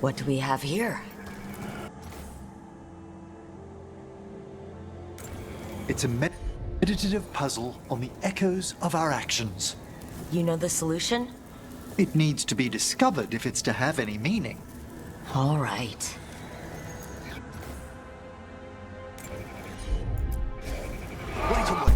What do we have here? It's a meditative puzzle on the echoes of our actions. You know the solution? It needs to be discovered if it's to have any meaning. All right. Wait away.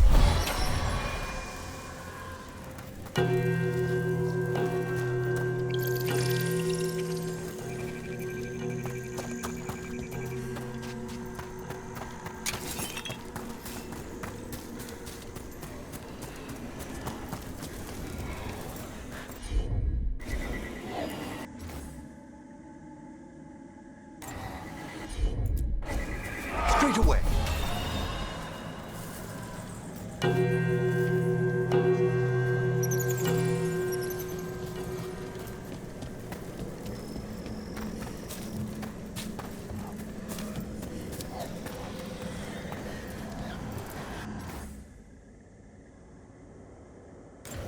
Straight away.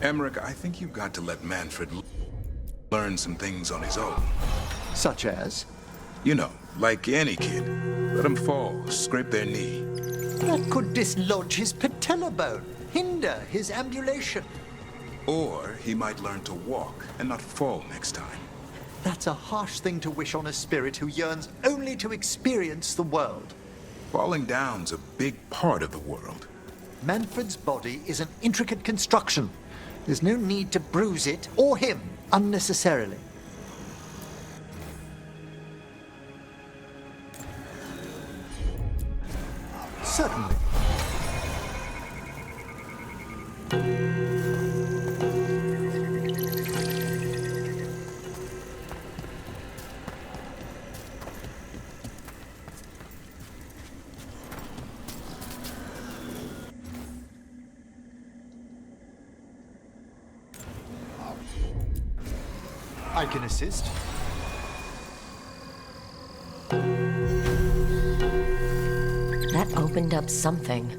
Emmerich, I think you've got to let Manfred learn some things on his own. Such as? You know, like any kid. Let them fall, scrape their knee. That could dislodge his patella bone, hinder his ambulation. Or he might learn to walk and not fall next time. That's a harsh thing to wish on a spirit who yearns only to experience the world. Falling down's a big part of the world. Manfred's body is an intricate construction. There's no need to bruise it, or him, unnecessarily. Certainly. I can assist. That opened up something.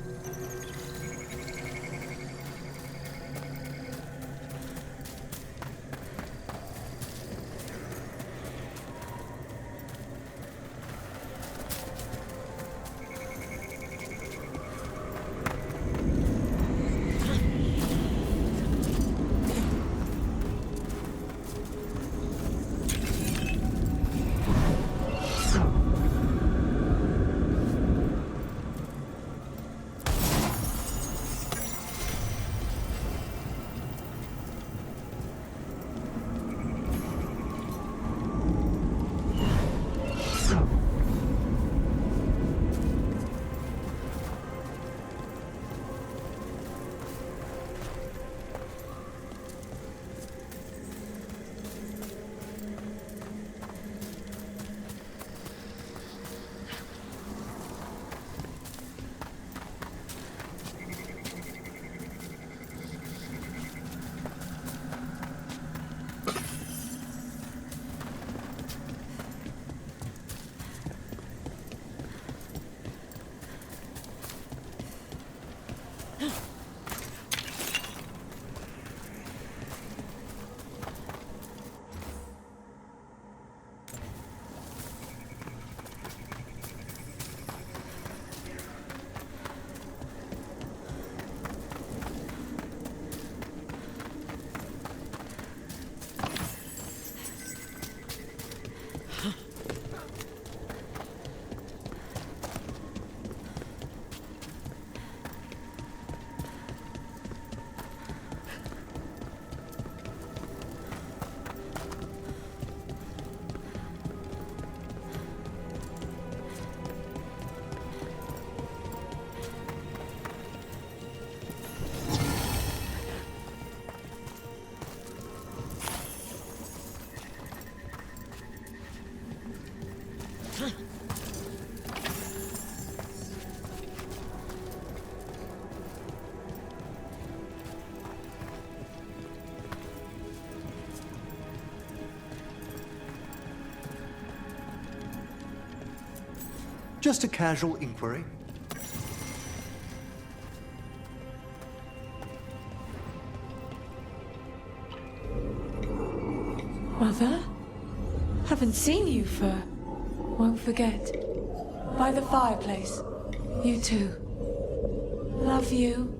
Just a casual inquiry. Mother? Haven't seen you for... Won't forget. By the fireplace. You too. Love you.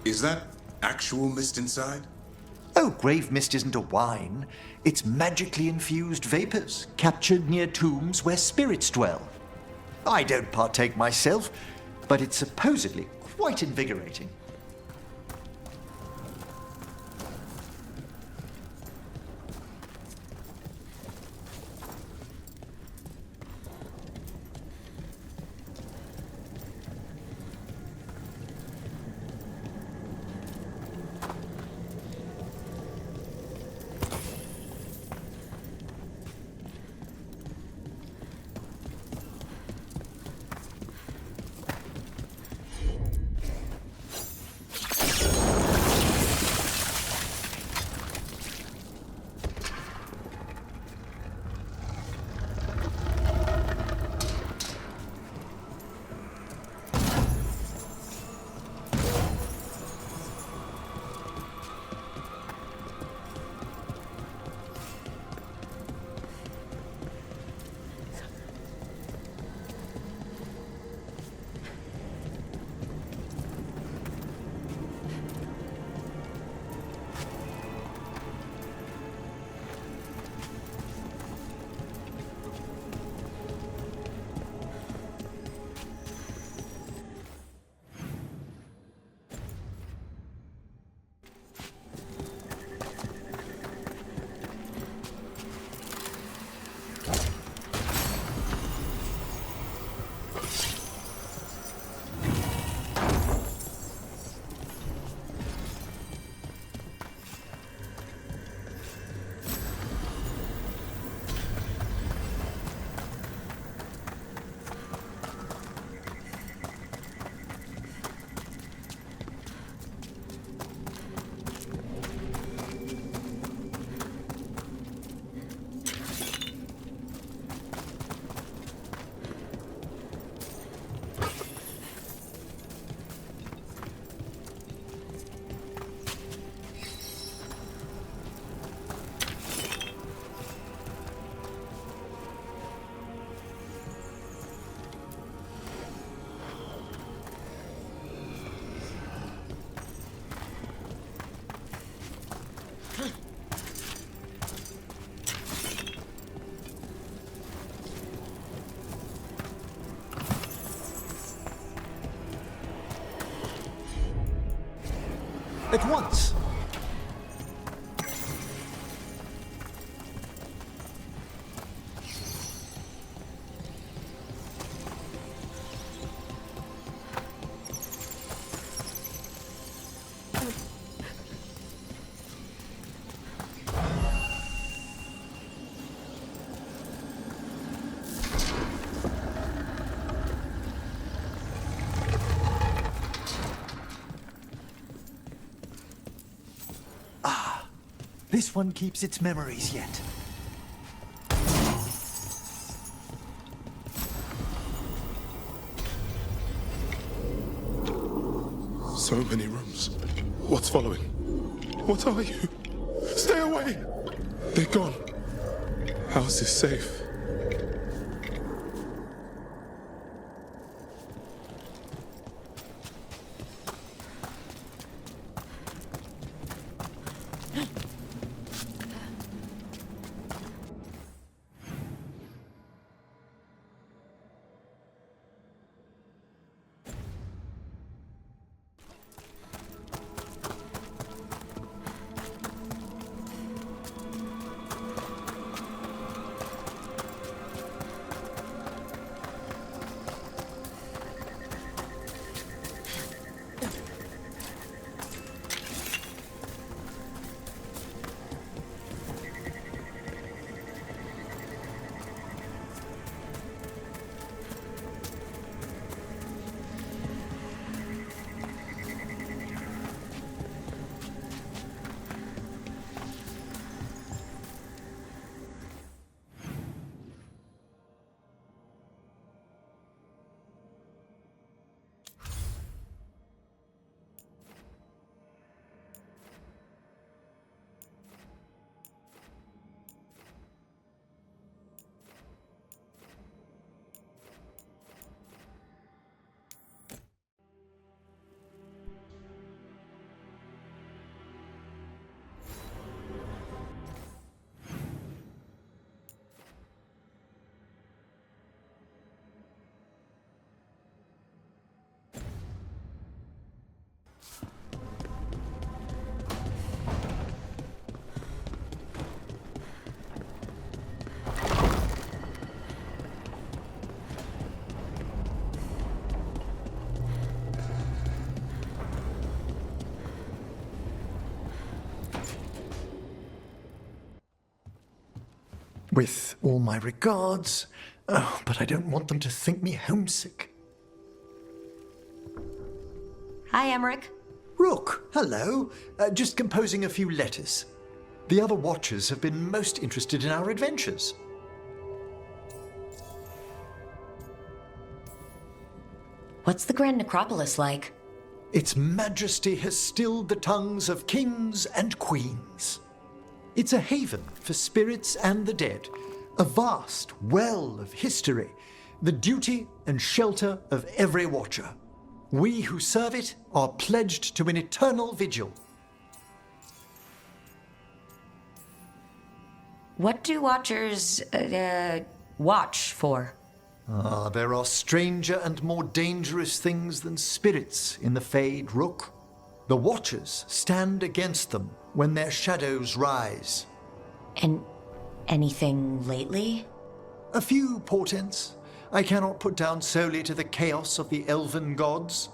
Is that actual mist inside? Oh, grave mist isn't a wine. It's magically infused vapors, captured near tombs where spirits dwell. I don't partake myself, but it's supposedly quite invigorating. At once. This one keeps its memories yet. So many rooms. What's following? What are you? Stay away! They're gone. House is safe. With all my regards. Oh, but I don't want them to think me homesick. Hi, Emmerich. Rook, hello. Just composing a few letters. The other Watchers have been most interested in our adventures. What's the Grand Necropolis like? Its majesty has stilled the tongues of kings and queens. It's a haven for spirits and the dead, a vast well of history, the duty and shelter of every Watcher. We who serve it are pledged to an eternal vigil. What do Watchers, watch for? There are stranger and more dangerous things than spirits in the Fade, Rook. The Watchers stand against them when their shadows rise. And anything lately? A few portents I cannot put down solely to the chaos of the elven gods,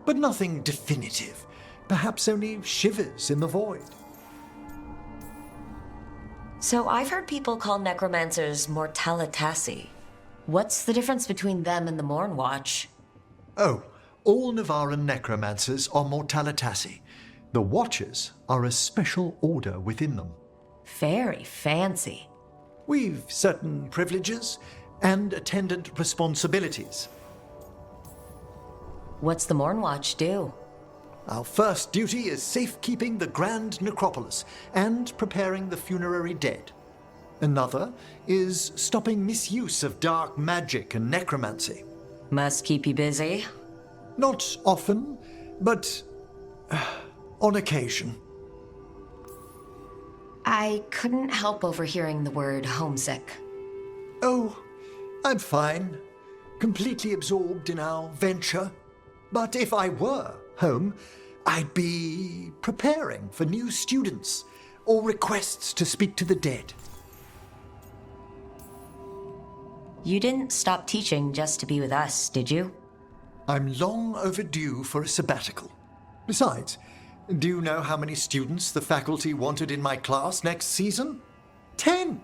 but nothing definitive. Perhaps only shivers in the void. So I've heard people call necromancers mortalitasi. What's the difference between them and the Morn Watch? Oh, all Navaran necromancers are mortalitasi. The Watchers are a special order within them. Very fancy. We've certain privileges and attendant responsibilities. What's the Morn Watch do? Our first duty is safekeeping the Grand Necropolis and preparing the funerary dead. Another is stopping misuse of dark magic and necromancy. Must keep you busy. Not often, but on occasion. I couldn't help overhearing the word homesick. Oh, I'm fine. Completely absorbed in our venture. But if I were home, I'd be preparing for new students or requests to speak to the dead. You didn't stop teaching just to be with us, did you? I'm long overdue for a sabbatical. Besides, do you know how many students the faculty wanted in my class next season? 10!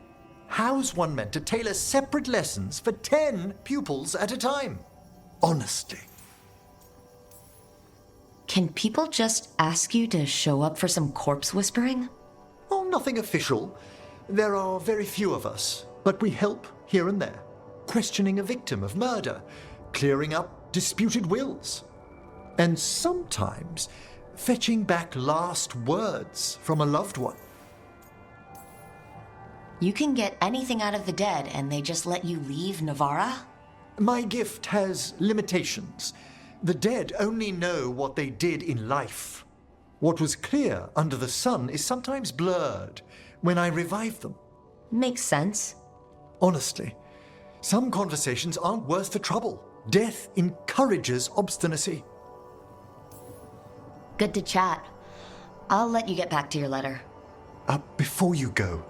How's one meant to tailor separate lessons for 10 pupils at a time? Honestly. Can people just ask you to show up for some corpse whispering? Oh, nothing official. There are very few of us, but we help here and there. Questioning a victim of murder, clearing up disputed wills, and sometimes fetching back last words from a loved one. You can get anything out of the dead and they just let you leave Navarra? My gift has limitations. The dead only know what they did in life. What was clear under the sun is sometimes blurred when I revive them. Makes sense. Honestly, some conversations aren't worth the trouble. Death encourages obstinacy. Good to chat. I'll let you get back to your letter. Before you go,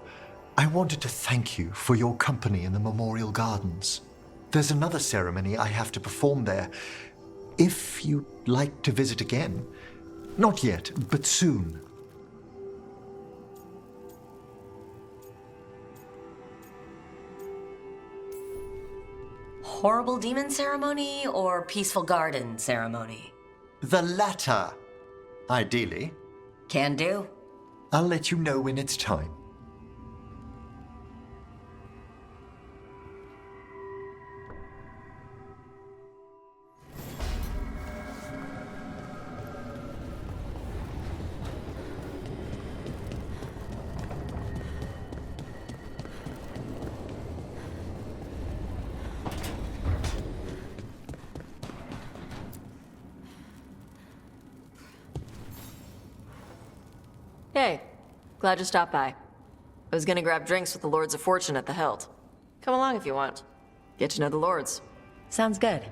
I wanted to thank you for your company in the Memorial Gardens. There's another ceremony I have to perform there. If you'd like to visit again. Not yet, but soon. Horrible demon ceremony or peaceful garden ceremony? The latter, ideally. Can do. I'll let you know when it's time. Hey, glad you stopped by. I was gonna grab drinks with the Lords of Fortune at the Hilt. Come along if you want. Get to know the Lords. Sounds good.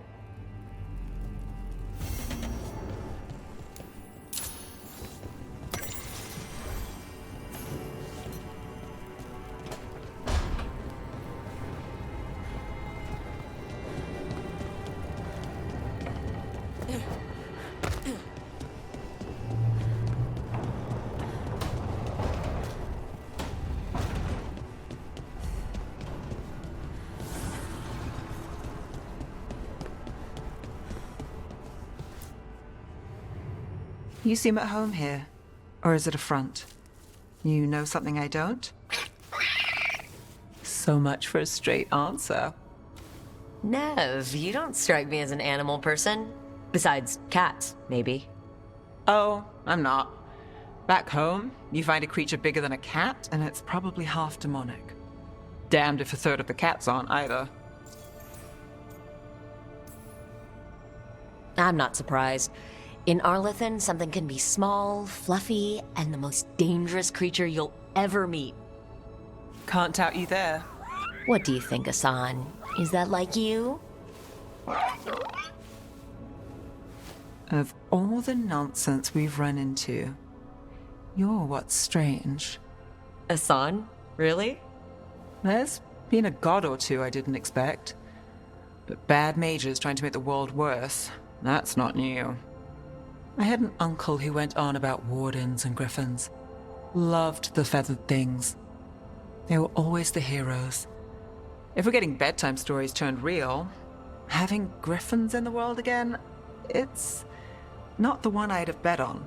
You seem at home here. Or is it a front? You know something I don't? So much for a straight answer. Nev, you don't strike me as an animal person. Besides cats, maybe. Oh, I'm not. Back home, you find a creature bigger than a cat, and it's probably half demonic. Damned if a third of the cats aren't either. I'm not surprised. In Arlethan, something can be small, fluffy, and the most dangerous creature you'll ever meet. Can't doubt you there. What do you think, Hassan? Is that like you? Of all the nonsense we've run into, you're what's strange. Hassan? Really? There's been a god or two I didn't expect. But bad mages trying to make the world worse, that's not new. I had an uncle who went on about wardens and griffins. Loved the feathered things. They were always the heroes. If we're getting bedtime stories turned real, having griffins in the world again, it's not the one I'd have bet on.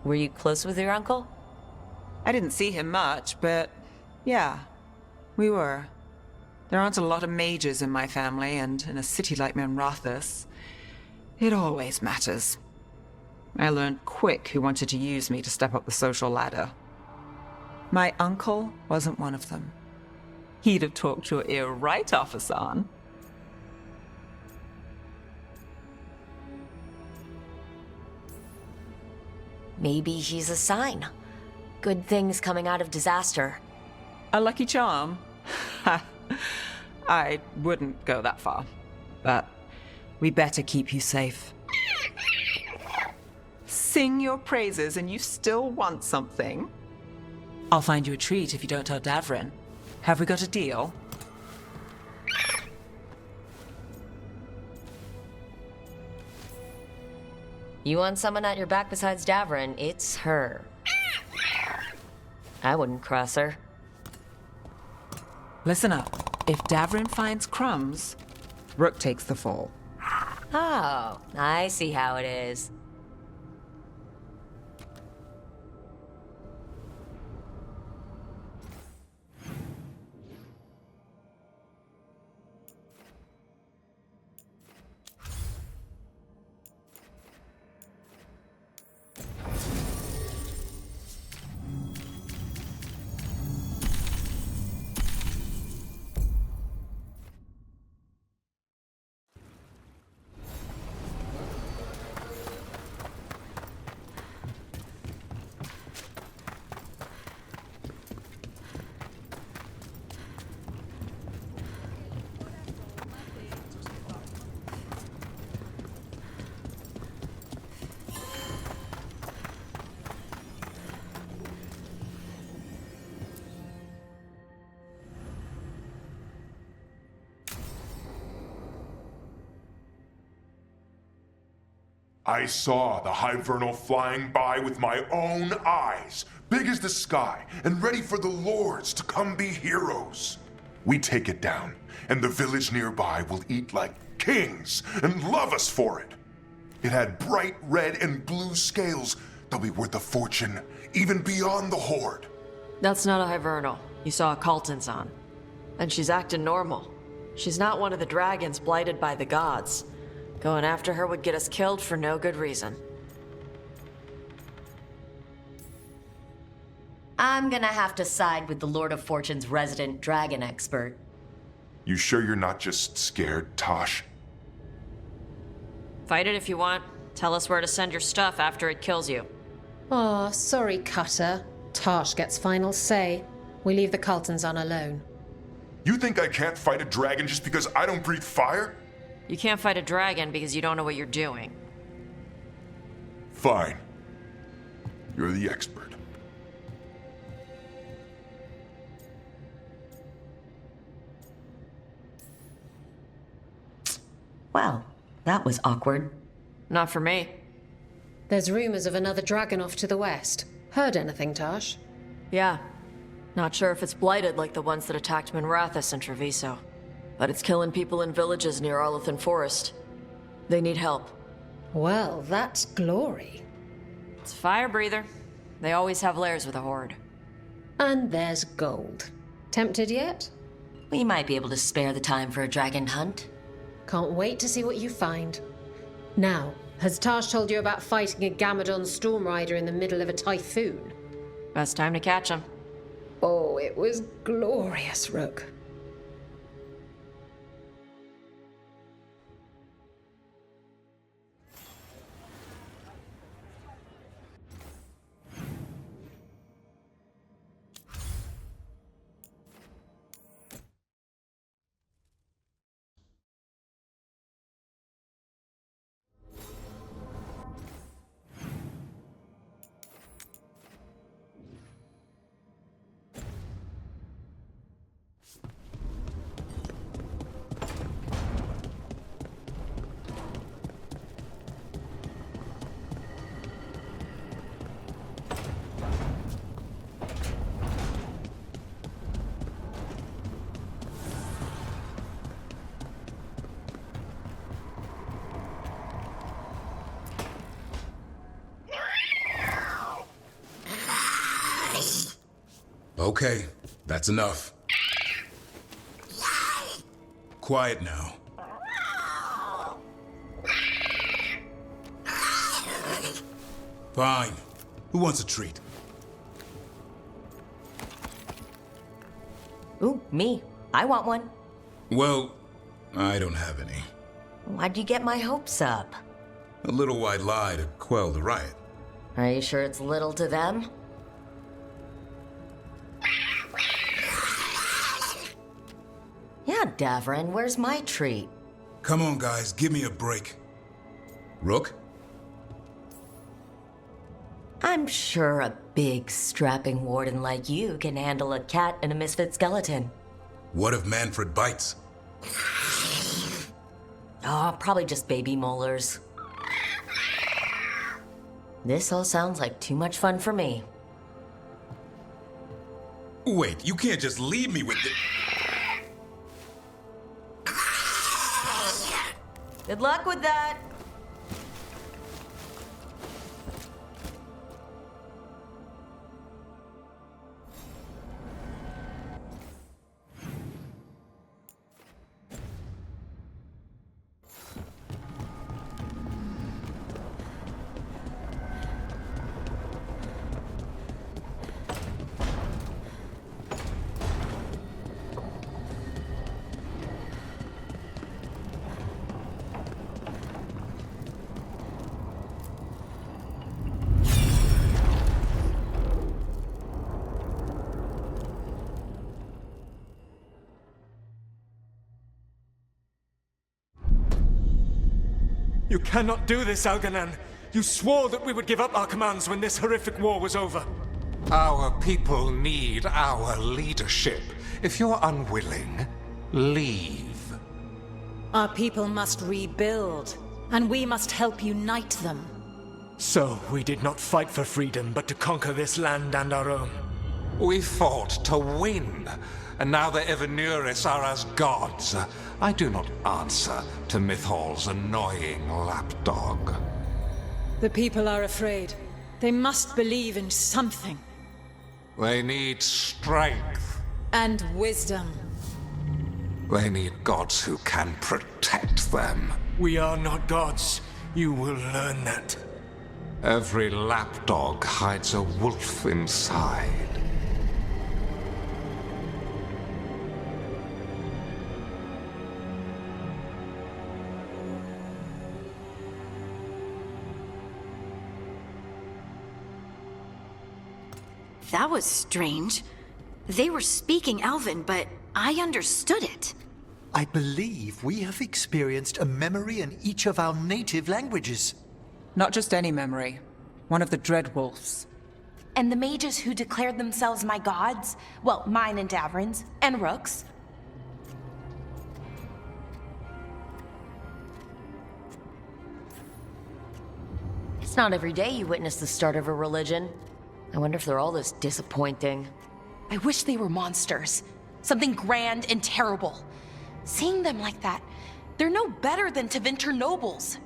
Were you close with your uncle? I didn't see him much, but yeah, we were. There aren't a lot of mages in my family, and in a city like Minrathous, it always matters. I learned quick who wanted to use me to step up the social ladder. My uncle wasn't one of them. He'd have talked your ear right off, Hassan. Maybe he's a sign. Good things coming out of disaster. A lucky charm? I wouldn't go that far, but we better keep you safe. Sing your praises and you still want something? I'll find you a treat if you don't tell Davrin. Have we got a deal? You want someone at your back besides Davrin, it's her. I wouldn't cross her. Listen up. If Davrin finds crumbs, Rook takes the fall. Oh, I see how it is. I saw the Hivernal flying by with my own eyes, big as the sky, and ready for the lords to come be heroes. We take it down, and the village nearby will eat like kings and love us for it. It had bright red and blue scales. They'll be worth a fortune, even beyond the Horde. That's not a Hivernal. You saw a Calton's on. And she's acting normal. She's not one of the dragons blighted by the gods. Going after her would get us killed for no good reason. I'm gonna have to side with the Lord of Fortune's resident dragon expert. You sure you're not just scared, Tosh? Fight it if you want. Tell us where to send your stuff after it kills you. Aw, sorry, Cutter. Tarsh gets final say. We leave the Cultons on alone. You think I can't fight a dragon just because I don't breathe fire? You can't fight a dragon because you don't know what you're doing. Fine. You're the expert. Well, that was awkward. Not for me. There's rumors of another dragon off to the west. Heard anything, Tarsh? Yeah. Not sure if it's blighted like the ones that attacked Minrathous and Treviso. But it's killing people in villages near Arlethan Forest. They need help. Well, that's glory. It's a fire breather. They always have lairs with a horde. And there's gold. Tempted yet? We might be able to spare the time for a dragon hunt. Can't wait to see what you find. Now, has Taj told you about fighting a Gamadon storm rider in the middle of a typhoon? Best time to catch him. Oh, it was glorious, Rook. Okay, that's enough. Quiet now. Fine. Who wants a treat? Ooh, me. I want one. Well, I don't have any. Why'd you get my hopes up? A little white lie to quell the riot. Are you sure it's little to them? Yeah, Davrin, where's my treat? Come on, guys, give me a break. Rook? I'm sure a big, strapping warden like you can handle a cat and a misfit skeleton. What if Manfred bites? Oh, probably just baby molars. This all sounds like too much fun for me. Wait, you can't just leave me with the... Good luck with that. You cannot do this, Algernon. You swore that we would give up our commands when this horrific war was over. Our people need our leadership. If you're unwilling, leave. Our people must rebuild, and we must help unite them. So, we did not fight for freedom, but to conquer this land and our own. We fought to win, and now the Evanuris are as gods. I do not answer to Mythal's annoying lapdog. The people are afraid. They must believe in something. They need strength. And wisdom. They need gods who can protect them. We are not gods. You will learn that. Every lapdog hides a wolf inside. That was strange. They were speaking Elven, but I understood it. I believe we have experienced a memory in each of our native languages. Not just any memory. One of the Dread Wolves. And the mages who declared themselves my gods? Well, mine and Davrin's, and Rook's. It's not every day you witness the start of a religion. I wonder if they're all this disappointing. I wish they were monsters. Something grand and terrible. Seeing them like that, they're no better than Tevinter nobles.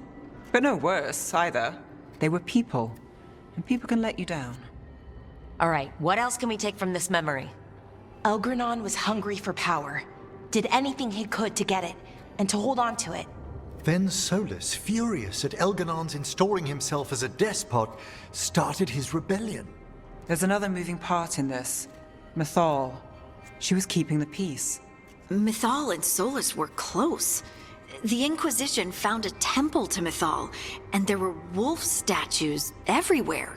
But no worse, either. They were people, and people can let you down. All right, what else can we take from this memory? Elgranon was hungry for power. Did anything he could to get it, and to hold on to it. Then Solus, furious at Elganon's installing himself as a despot, started his rebellion. There's another moving part in this. Mythal. She was keeping the peace. Mythal and Solus were close. The Inquisition found a temple to Mythal, and there were wolf statues everywhere.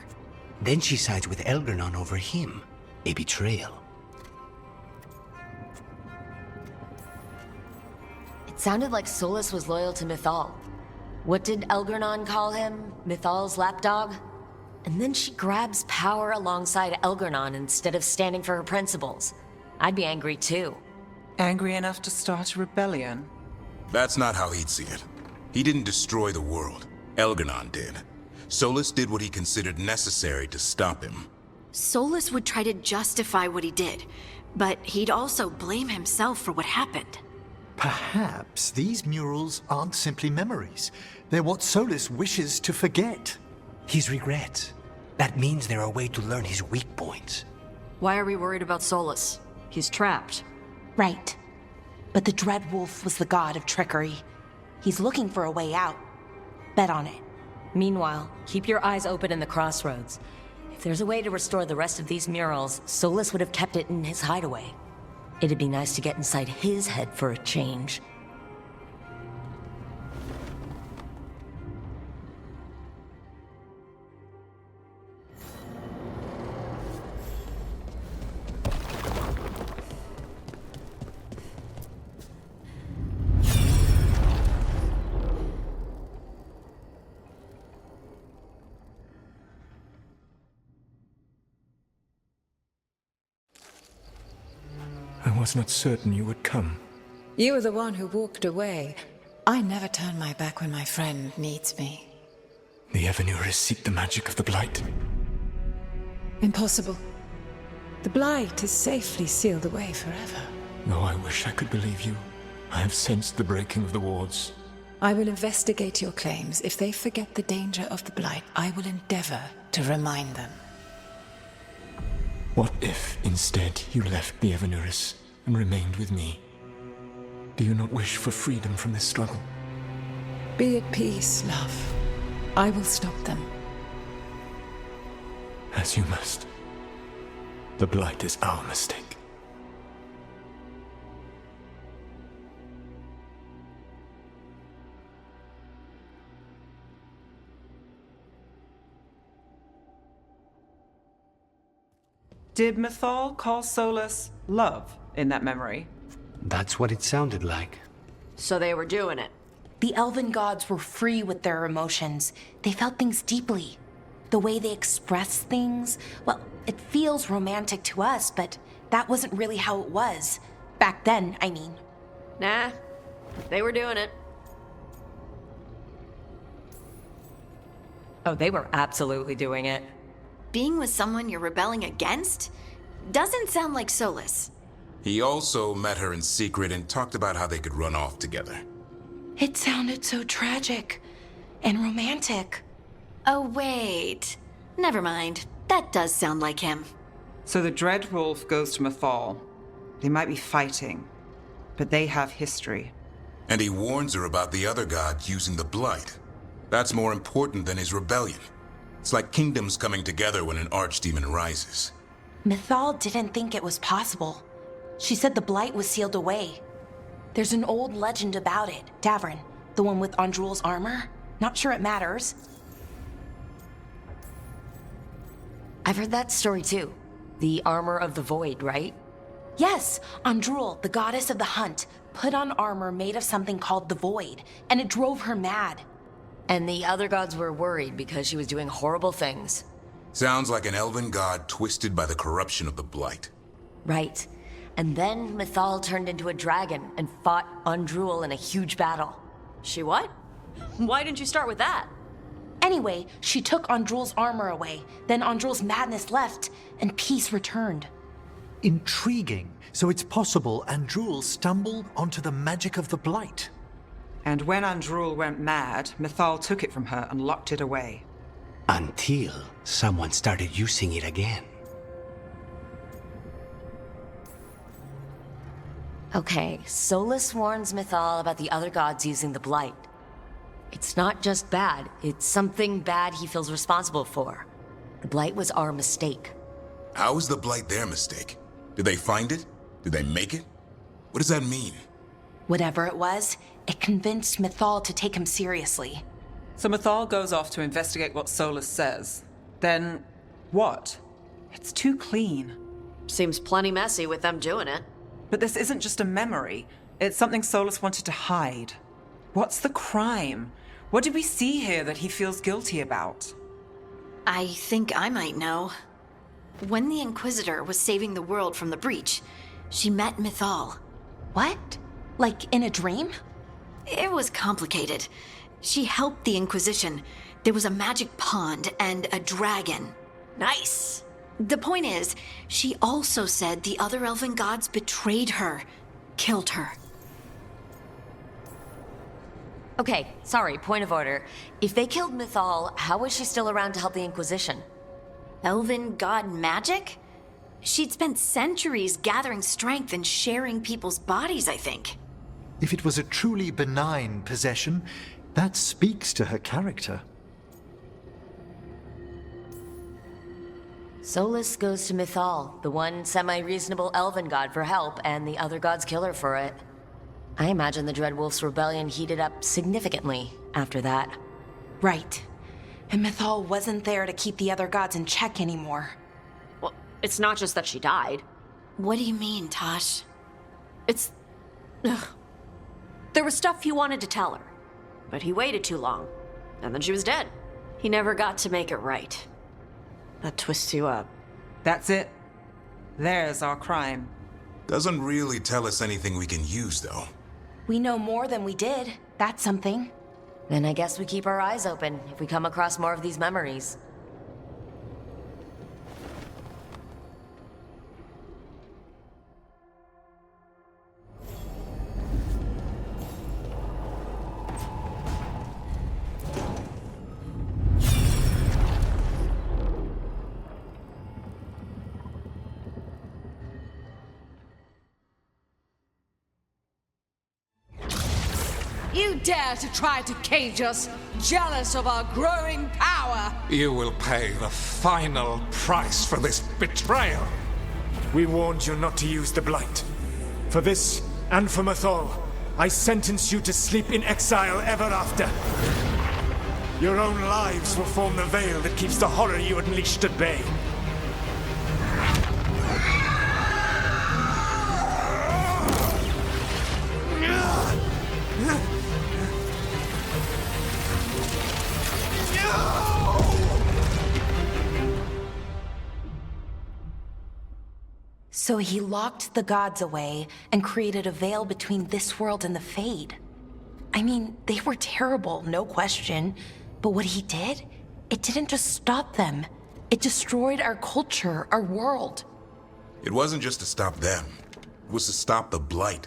Then she sides with Elgranon over him. A betrayal. It sounded like Solus was loyal to Mythal. What did Elgranon call him? Mythal's lapdog? And then she grabs power alongside Elgranon instead of standing for her principles. I'd be angry too. Angry enough to start a rebellion? That's not how he'd see it. He didn't destroy the world. Elgranon did. Solus did what he considered necessary to stop him. Solus would try to justify what he did, but he'd also blame himself for what happened. Perhaps these murals aren't simply memories. They're what Solus wishes to forget. His regrets. That means they're a way to learn his weak points. Why are we worried about Solus? He's trapped. Right. But the Dread Wolf was the god of trickery. He's looking for a way out. Bet on it. Meanwhile, keep your eyes open in the crossroads. If there's a way to restore the rest of these murals, Solus would have kept it in his hideaway. It'd be nice to get inside his head for a change. I was not certain you would come. You were the one who walked away. I never turn my back when my friend needs me. The Evanuris seek the magic of the Blight. Impossible. The Blight is safely sealed away forever. Though I wish I could believe you. I have sensed the breaking of the wards. I will investigate your claims. If they forget the danger of the Blight, I will endeavor to remind them. What if, instead, you left the Evanuris and remained with me? Do you not wish for freedom from this struggle? Be at peace, love. I will stop them. As you must. The Blight is our mistake. Did Mythal call Solus love in that memory? That's what it sounded like. So they were doing it. The elven gods were free with their emotions. They felt things deeply. The way they express things, well, it feels romantic to us, but that wasn't really how it was. Back then, I mean. Nah, they were doing it. Oh, they were absolutely doing it. Being with someone you're rebelling against? Doesn't sound like Solus. He also met her in secret and talked about how they could run off together. It sounded so tragic and romantic. Oh, wait. Never mind. That does sound like him. So the Dread Wolf goes to Mythal. They might be fighting, but they have history. And he warns her about the other gods using the Blight. That's more important than his rebellion. It's like kingdoms coming together when an archdemon rises. Mythal didn't think it was possible. She said the Blight was sealed away. There's an old legend about it. Davrin, the one with Andrul's armor. Not sure it matters. I've heard that story too. The armor of the void, right? Yes, Andrul, the goddess of the hunt, put on armor made of something called the void, and it drove her mad. And the other gods were worried because she was doing horrible things. Sounds like an elven god twisted by the corruption of the Blight. Right. And then Mythal turned into a dragon and fought Andrul in a huge battle. She what? Why didn't you start with that? Anyway, she took Andrul's armor away. Then Andrul's madness left, and peace returned. Intriguing. So it's possible Andrul stumbled onto the magic of the Blight. And when Andrul went mad, Mythal took it from her and locked it away. Until someone started using it again. Okay, Solus warns Mythal about the other gods using the Blight. It's not just bad, it's something bad he feels responsible for. The Blight was our mistake. How is the Blight their mistake? Did they find it? Did they make it? What does that mean? Whatever it was, it convinced Mythal to take him seriously. So Mythal goes off to investigate what Solus says. Then, what? It's too clean. Seems plenty messy with them doing it. But this isn't just a memory. It's something Solus wanted to hide. What's the crime? What did we see here that he feels guilty about? I think I might know. When the Inquisitor was saving the world from the breach, she met Mythal. What? Like in a dream? It was complicated. She helped the Inquisition. There was a magic pond and a dragon. Nice. The point is, she also said the other elven gods betrayed her, killed her. Okay, sorry, point of order. If they killed Mythal, how was she still around to help the Inquisition? Elven god magic? She'd spent centuries gathering strength and sharing people's bodies, I think. If it was a truly benign possession, that speaks to her character. Solus goes to Mythal, the one semi-reasonable elven god, for help, and the other god's killer for it. I imagine the Dreadwolf's rebellion heated up significantly after that. Right. And Mythal wasn't there to keep the other gods in check anymore. Well, it's not just that she died. What do you mean, Tosh? It's... Ugh. There was stuff he wanted to tell her, but he waited too long, and then she was dead. He never got to make it right. That twists you up. That's it. There's our crime. Doesn't really tell us anything we can use, though. We know more than we did. That's something. Then I guess we keep our eyes open if we come across more of these memories. You dare to try to cage us, jealous of our growing power! You will pay the final price for this betrayal. We warned you not to use the Blight. For this, and for Mythal, I sentence you to sleep in exile ever after. Your own lives will form the veil that keeps the horror you unleashed at bay. So he locked the gods away and created a veil between this world and the Fade. I mean, they were terrible, no question. But what he did, it didn't just stop them. It destroyed our culture, our world. It wasn't just to stop them. It was to stop the Blight.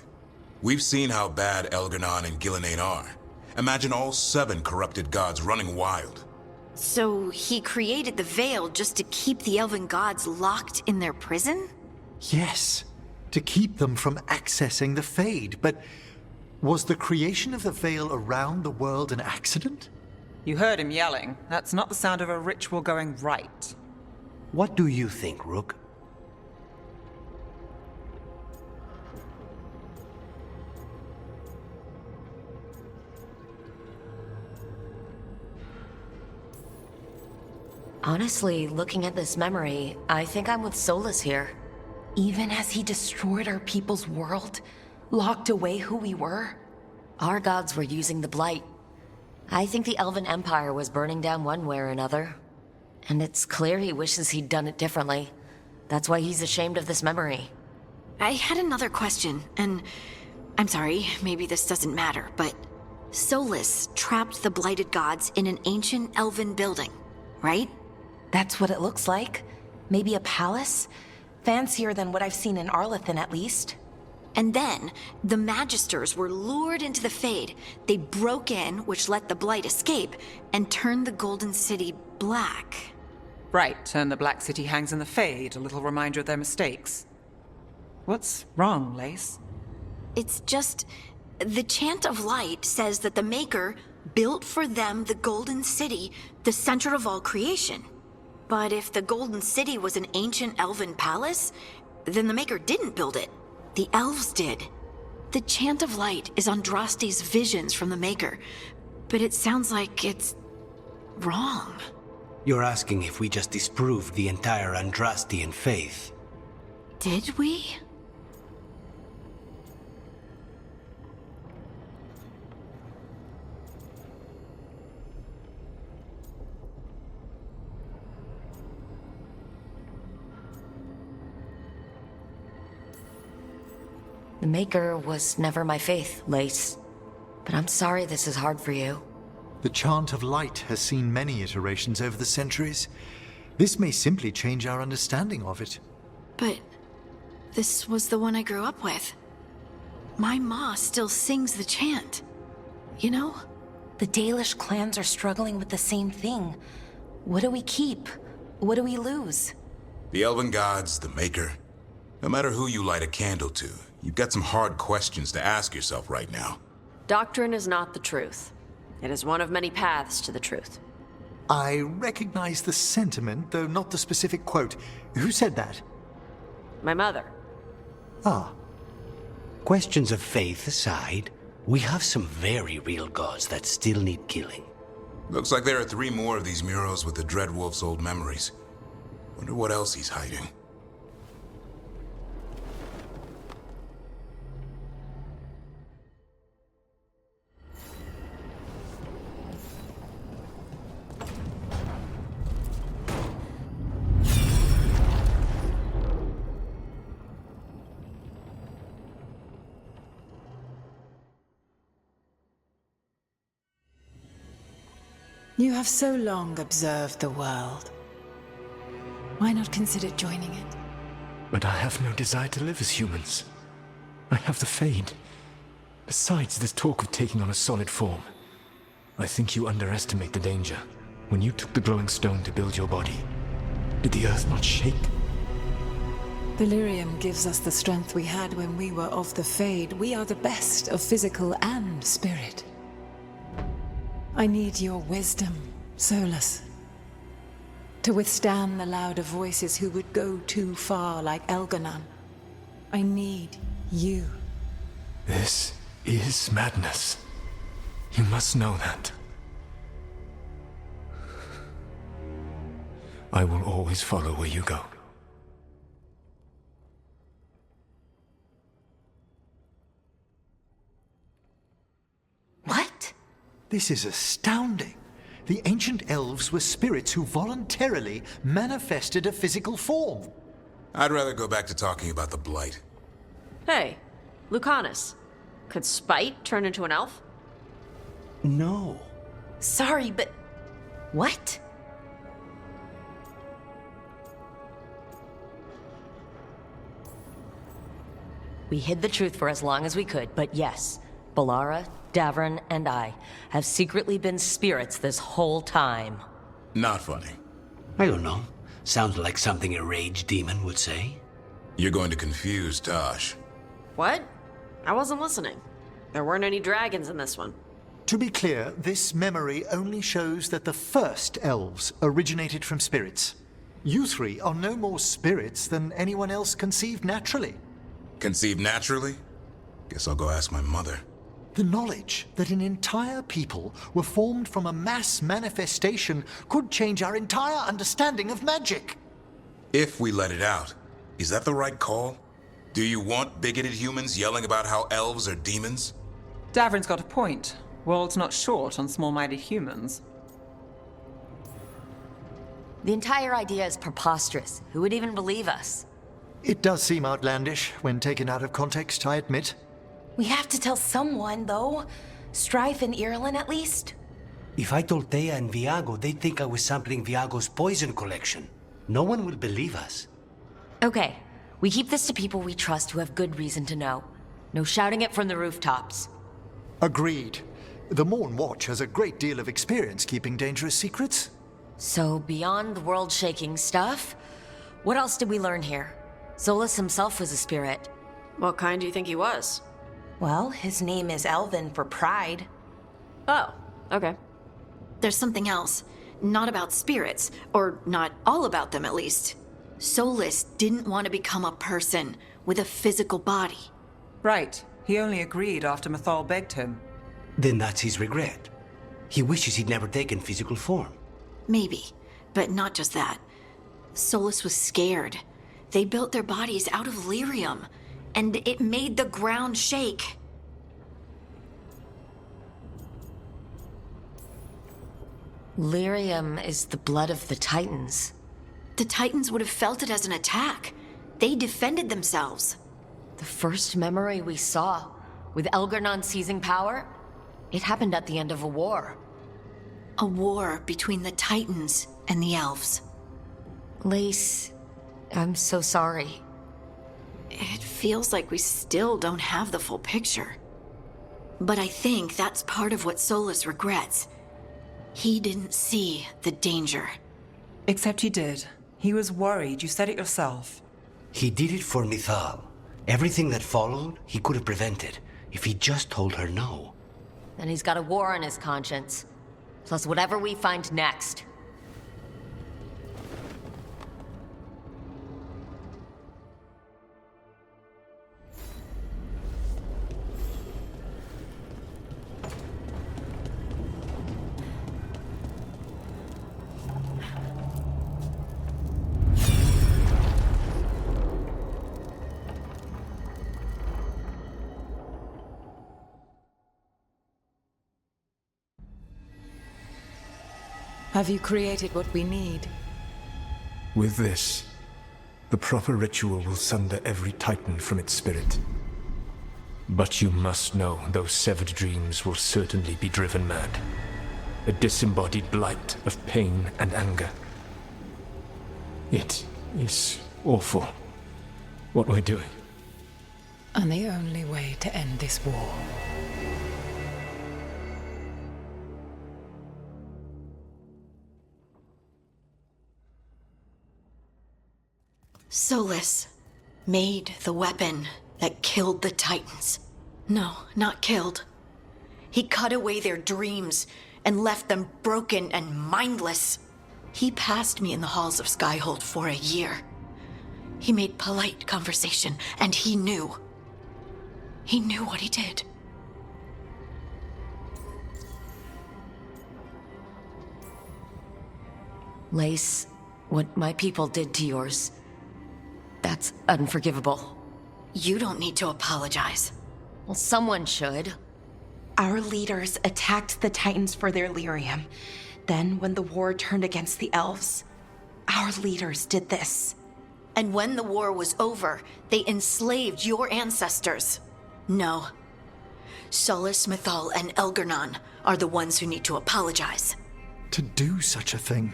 We've seen how bad Elgar'nan and Gillenane are. Imagine all 7 corrupted gods running wild. So he created the Veil just to keep the elven gods locked in their prison? Yes, to keep them from accessing the Fade. But was the creation of the Veil around the world an accident? You heard him yelling. That's not the sound of a ritual going right. What do you think, Rook? Honestly, looking at this memory, I think I'm with Solus here. Even as he destroyed our people's world, locked away who we were? Our gods were using the Blight. I think the Elven Empire was burning down one way or another. And it's clear he wishes he'd done it differently. That's why he's ashamed of this memory. I had another question, and I'm sorry, maybe this doesn't matter, but Solus trapped the blighted gods in an ancient elven building, right? That's what it looks like. Maybe a palace? Fancier than what I've seen in Arlethan, at least. And then, the Magisters were lured into the Fade. They broke in, which let the Blight escape, and turned the Golden City black. Right, and the Black City hangs in the Fade, a little reminder of their mistakes. What's wrong, Lace? It's just... the Chant of Light says that the Maker built for them the Golden City, the center of all creation. But if the Golden City was an ancient elven palace, then the Maker didn't build it. The elves did. The Chant of Light is Andraste's visions from the Maker, but it sounds like it's wrong. You're asking if we just disproved the entire Andrastian faith. Did we? The Maker was never my faith, Lace. But I'm sorry this is hard for you. The Chant of Light has seen many iterations over the centuries. This may simply change our understanding of it. But this was the one I grew up with. My ma still sings the chant. You know? The Dalish clans are struggling with the same thing. What do we keep? What do we lose? The elven gods, the Maker. No matter who you light a candle to, you've got some hard questions to ask yourself right now. Doctrine is not the truth. It is one of many paths to the truth. I recognize the sentiment, though not the specific quote. Who said that? My mother. Ah. Questions of faith aside, we have some very real gods that still need killing. Looks like there are 3 more of these murals with the Dreadwolf's old memories. Wonder what else he's hiding. You have so long observed the world. Why not consider joining it? But I have no desire to live as humans. I have the Fade. Besides, this talk of taking on a solid form. I think you underestimate the danger. When you took the glowing stone to build your body, did the earth not shake? Delirium gives us the strength we had when we were of the Fade. We are the best of physical and spirit. I need your wisdom, Solus. To withstand the louder voices who would go too far like Elgar'nan. I need you. This is madness. You must know that. I will always follow where you go. What? This is astounding. The ancient elves were spirits who voluntarily manifested a physical form. I'd rather go back to talking about the Blight. Hey, Lucanus. Could spite turn into an elf? No. Sorry, but... what? We hid the truth for as long as we could, but yes, Balara, Davrin, and I have secretly been spirits this whole time. Not funny. I don't know. Sounds like something a rage demon would say. You're going to confuse Tosh. What? I wasn't listening. There weren't any dragons in this one. To be clear, this memory only shows that the first elves originated from spirits. You 3 are no more spirits than anyone else conceived naturally. Conceived naturally? Guess I'll go ask my mother. The knowledge that an entire people were formed from a mass manifestation could change our entire understanding of magic. If we let it out, is that the right call? Do you want bigoted humans yelling about how elves are demons? Davrin's got a point. World's not short on small-minded humans. The entire idea is preposterous. Who would even believe us? It does seem outlandish when taken out of context, I admit. We have to tell someone, though. Strife and Irulan, at least. If I told Thea and Viago, they'd think I was sampling Viago's poison collection. No one will believe us. Okay, we keep this to people we trust who have good reason to know. No shouting it from the rooftops. Agreed. The Morn Watch has a great deal of experience keeping dangerous secrets. So, beyond the world-shaking stuff, what else did we learn here? Solus himself was a spirit. What kind do you think he was? Well, his name is Elven for pride. Oh, okay. There's something else. Not about spirits, or not all about them at least. Solus didn't want to become a person with a physical body. Right. He only agreed after Mythal begged him. Then that's his regret. He wishes he'd never taken physical form. Maybe, but not just that. Solus was scared. They built their bodies out of lyrium, and it made the ground shake. Lyrium is the blood of the Titans. The Titans would have felt it as an attack. They defended themselves. The first memory we saw, with Elgarnon seizing power, it happened at the end of a war. A war between the Titans and the elves. Lace, I'm so sorry. It feels like we still don't have the full picture. But I think that's part of what Solus regrets. He didn't see the danger. Except he did. He was worried. You said it yourself. He did it for Mythal. Everything that followed, he could have prevented if he just told her no. And he's got a war on his conscience. Plus whatever we find next. Have you created what we need? With this, the proper ritual will sunder every Titan from its spirit. But you must know those severed dreams will certainly be driven mad. A disembodied blight of pain and anger. It is awful what we're doing. And the only way to end this war. Solus made the weapon that killed the Titans. No, not killed. He cut away their dreams and left them broken and mindless. He passed me in the halls of Skyhold for a year. He made polite conversation, and he knew. He knew what he did. Lace, what my people did to yours, that's unforgivable. You don't need to apologize. Well, someone should. Our leaders attacked the Titans for their lyrium. Then, when the war turned against the elves, our leaders did this. And when the war was over, they enslaved your ancestors. No. Solus, Mythal, and Elgarnon are the ones who need to apologize. To do such a thing.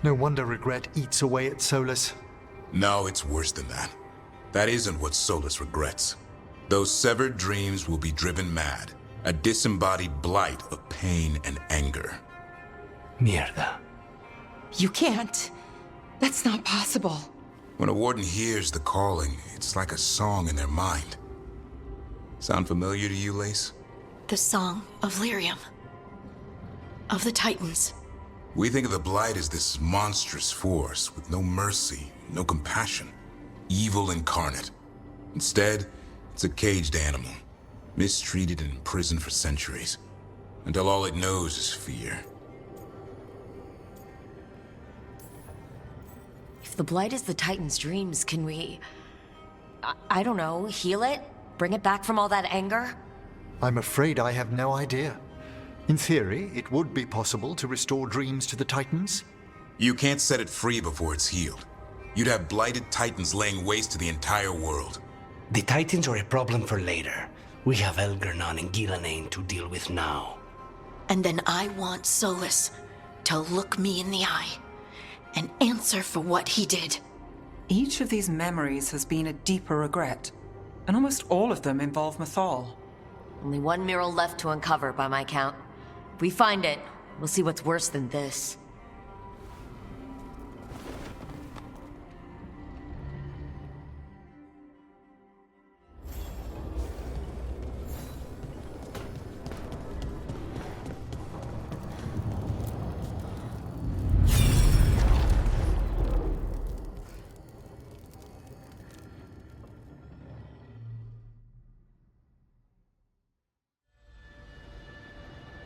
No wonder regret eats away at Solus. No, it's worse than that. That isn't what Solus regrets. Those severed dreams will be driven mad. A disembodied blight of pain and anger. Mierda. You can't. That's not possible. When a warden hears the calling, it's like a song in their mind. Sound familiar to you, Lace? The song of lyrium. Of the Titans. We think of the Blight as this monstrous force with no mercy, no compassion. Evil incarnate. Instead, it's a caged animal. Mistreated and imprisoned for centuries. Until all it knows is fear. If the Blight is the Titan's dreams, can we... I don't know, heal it? Bring it back from all that anger? I'm afraid I have no idea. In theory, it would be possible to restore dreams to the Titans. You can't set it free before it's healed. You'd have blighted Titans laying waste to the entire world. The Titans are a problem for later. We have Elgarnon and Ghilanane to deal with now. And then I want Solus to look me in the eye and answer for what he did. Each of these memories has been a deeper regret. and almost all of them involve Mythal. Only one mural left to uncover by my count. If we find it, we'll see what's worse than this.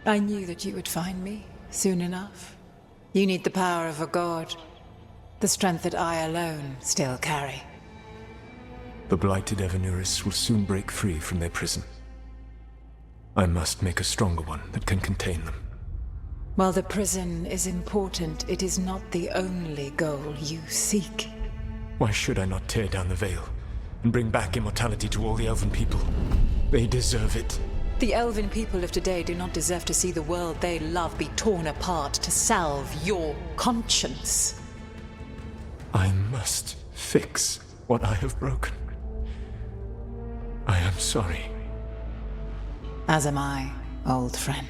I knew that you would find me soon enough. You need the power of a god, the strength that I alone still carry. The blighted Evanuris will soon break free from their prison. I must make a stronger one that can contain them. While the prison is important, it is not the only goal you seek. Why should I not tear down the Veil and bring back immortality to all the elven people? They deserve it. The elven people of today do not deserve to see the world they love be torn apart to salve your conscience. I must fix what I have broken. I am sorry. As am I, old friend.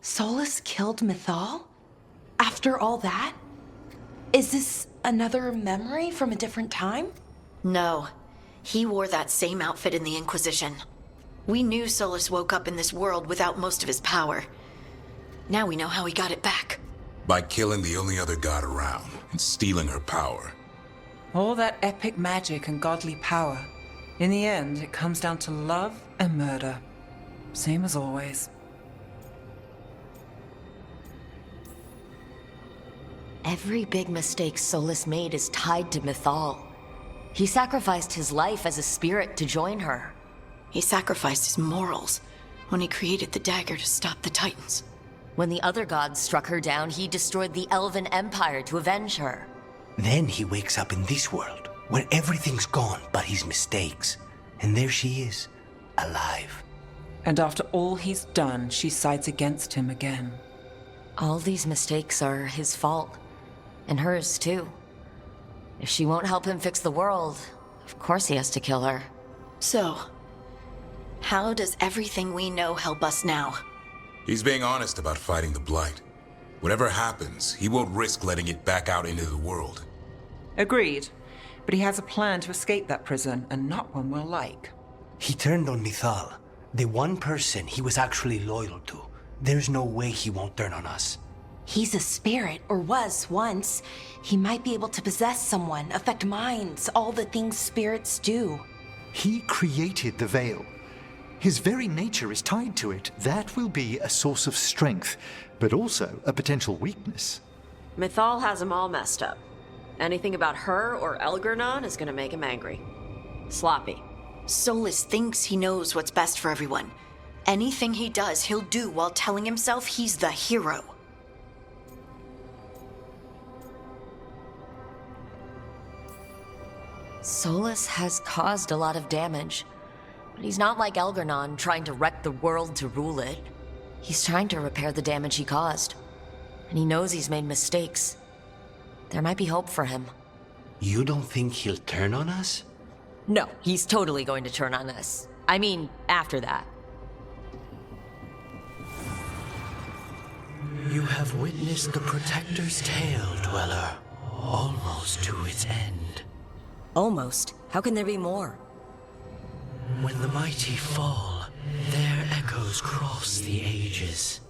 Solus killed Mythal? After all that? Is this another memory from a different time? No. He wore that same outfit in the Inquisition. We knew Solus woke up in this world without most of his power. Now we know how he got it back. By killing the only other god around and stealing her power. All that epic magic and godly power. In the end, it comes down to love and murder. Same as always. Every big mistake Solus made is tied to Mythal. He sacrificed his life as a spirit to join her. He sacrificed his morals when he created the dagger to stop the Titans. When the other gods struck her down, he destroyed the Elven Empire to avenge her. Then he wakes up in this world, where everything's gone but his mistakes. And there she is, alive. And after all he's done, she sides against him again. All these mistakes are his fault. And hers, too. If she won't help him fix the world, of course he has to kill her. So, how does everything we know help us now? He's being honest about fighting the Blight. Whatever happens, he won't risk letting it back out into the world. Agreed. But he has a plan to escape that prison, and not one we'll like. He turned on Mythal, the one person he was actually loyal to. There's no way he won't turn on us. He's a spirit, or was once. He might be able to possess someone, affect minds, all the things spirits do. He created the Veil. His very nature is tied to it. That will be a source of strength, but also a potential weakness. Mythal has him all messed up. Anything about her or Elgernon is gonna make him angry. Sloppy. Solus thinks he knows what's best for everyone. Anything he does, he'll do while telling himself he's the hero. Solus has caused a lot of damage, but he's not like Elgernon trying to wreck the world to rule it. He's trying to repair the damage he caused, and he knows he's made mistakes. There might be hope for him. You don't think he'll turn on us? No, he's totally going to turn on us. I mean, after that. You have witnessed the Protector's tale, Dweller, almost to its end. Almost. How can there be more? When the mighty fall, their echoes cross the ages.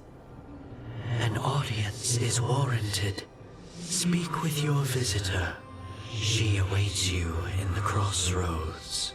An audience is warranted. Speak with your visitor. She awaits you in the crossroads.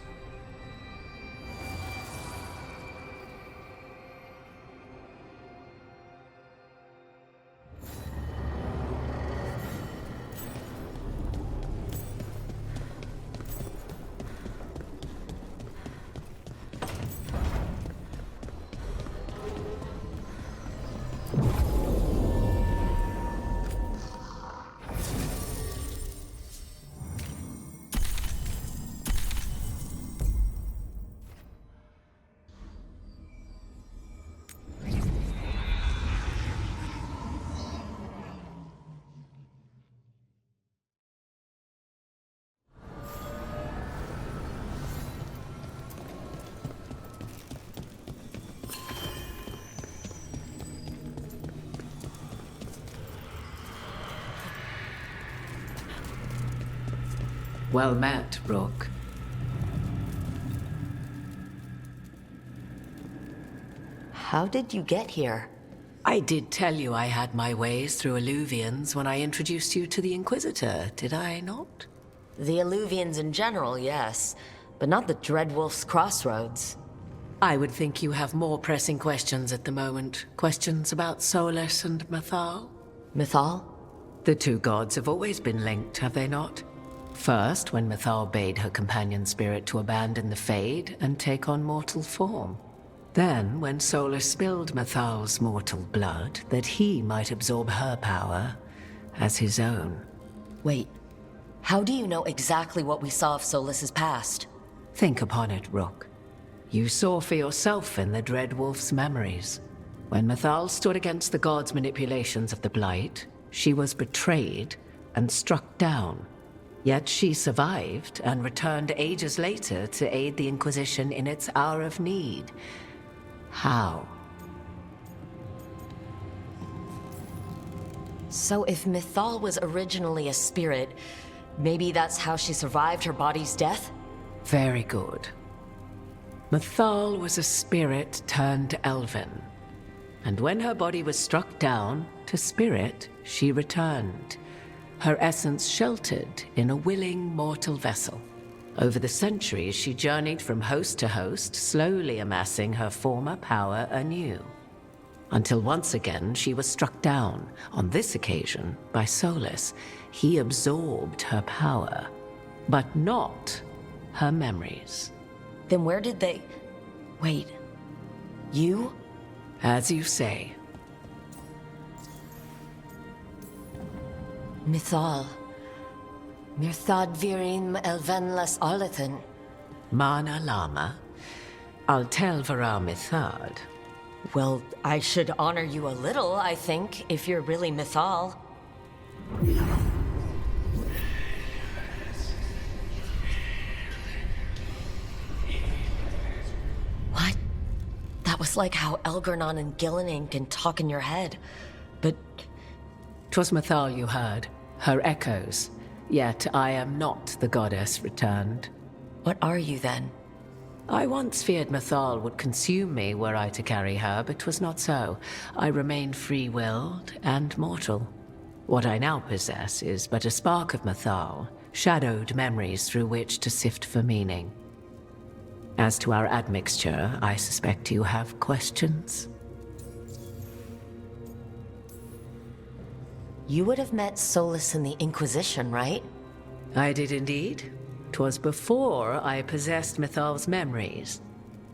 Well met, Rook. How did you get here? I did tell you I had my ways through Illuvians when I introduced you to the Inquisitor, did I not? The Illuvians in general, yes, but not the Dreadwolf's Crossroads. I would think you have more pressing questions at the moment. Questions about Solus and Mythal? Mythal? The two gods have always been linked, have they not? First, when Mythal bade her companion spirit to abandon the Fade and take on mortal form. Then, when Solus spilled Mythal's mortal blood, that he might absorb her power as his own. Wait, how do you know exactly what we saw of Solus's past? Think upon it, Rook. You saw for yourself in the Dreadwolf's memories. When Mythal stood against the gods' manipulations of the Blight, she was betrayed and struck down. Yet she survived and returned ages later to aid the Inquisition in its hour of need. How? So if Mythal was originally a spirit, maybe that's how she survived her body's death? Very good. Mythal was a spirit turned elven. And when her body was struck down, to spirit she returned. Her essence sheltered in a willing mortal vessel. Over the centuries, she journeyed from host to host, slowly amassing her former power anew. Until once again, she was struck down, on this occasion, by Solus. He absorbed her power, but not her memories. Then where did they... Wait, you? As you say. Mythal. Mirthad virim elven las arlethan. Mana Lama. I'll tell Vara Mythad. Well, I should honor you a little, I think, if you're really Mythal. What? That was like how Elgernon and Gillinan can talk in your head. But... 'Twas Mythal you heard, her echoes. Yet I am not the goddess returned. What are you then? I once feared Mythal would consume me were I to carry her, but 'twas not so. I remain free-willed and mortal. What I now possess is but a spark of Mythal, shadowed memories through which to sift for meaning. As to our admixture, I suspect you have questions. You would have met Solus in the Inquisition, right? I did indeed. 'Twas before I possessed Mythal's memories.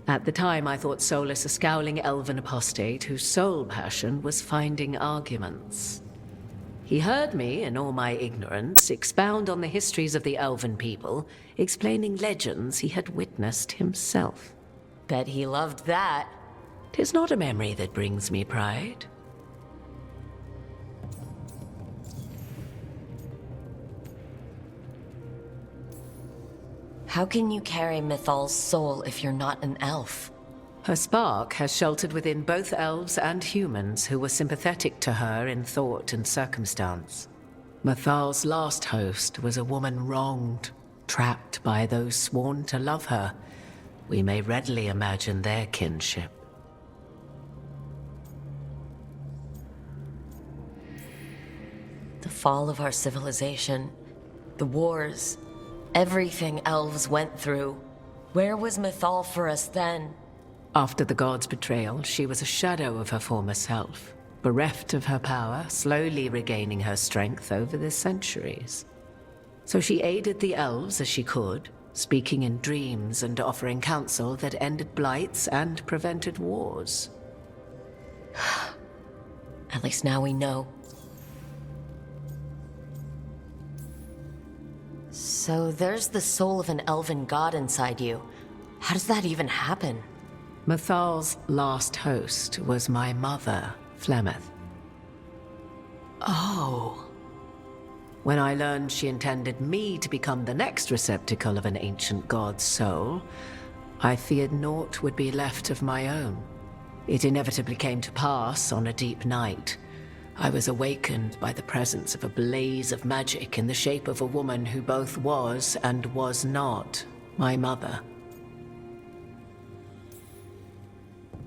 At the time, I thought Solus a scowling elven apostate whose sole passion was finding arguments. He heard me, in all my ignorance, expound on the histories of the elven people, explaining legends he had witnessed himself. Bet he loved that. 'Tis not a memory that brings me pride. How can you carry Mythal's soul if you're not an elf? Her spark has sheltered within both elves and humans who were sympathetic to her in thought and circumstance. Mythal's last host was a woman wronged, trapped by those sworn to love her. We may readily imagine their kinship. The fall of our civilization, the wars, everything elves went through. Where was Mythal for us then? After the god's betrayal, she was a shadow of her former self, bereft of her power, slowly regaining her strength over the centuries. So she aided the elves as she could, speaking in dreams and offering counsel that ended blights and prevented wars. At least now we know. So there's the soul of an elven god inside you. How does that even happen? Mythal's last host was my mother, Flemeth. Oh. When I learned she intended me to become the next receptacle of an ancient god's soul, I feared naught would be left of my own. It inevitably came to pass on a deep night. I was awakened by the presence of a blaze of magic in the shape of a woman who both was and was not my mother.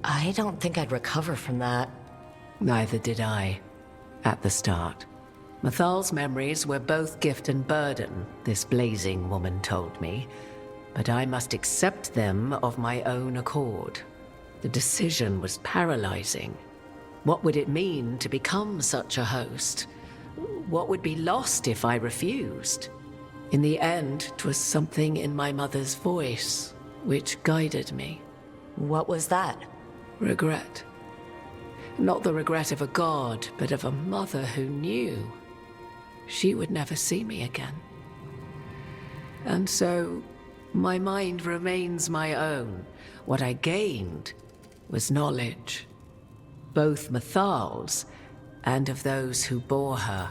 I don't think I'd recover from that. Neither did I, at the start. Mathal's memories were both gift and burden, this blazing woman told me, but I must accept them of my own accord. The decision was paralyzing. What would it mean to become such a host? What would be lost if I refused? In the end, 'twas something in my mother's voice which guided me. What was that? Regret. Not the regret of a god, but of a mother who knew she would never see me again. And so, my mind remains my own. What I gained was knowledge, both Mathal's and of those who bore her.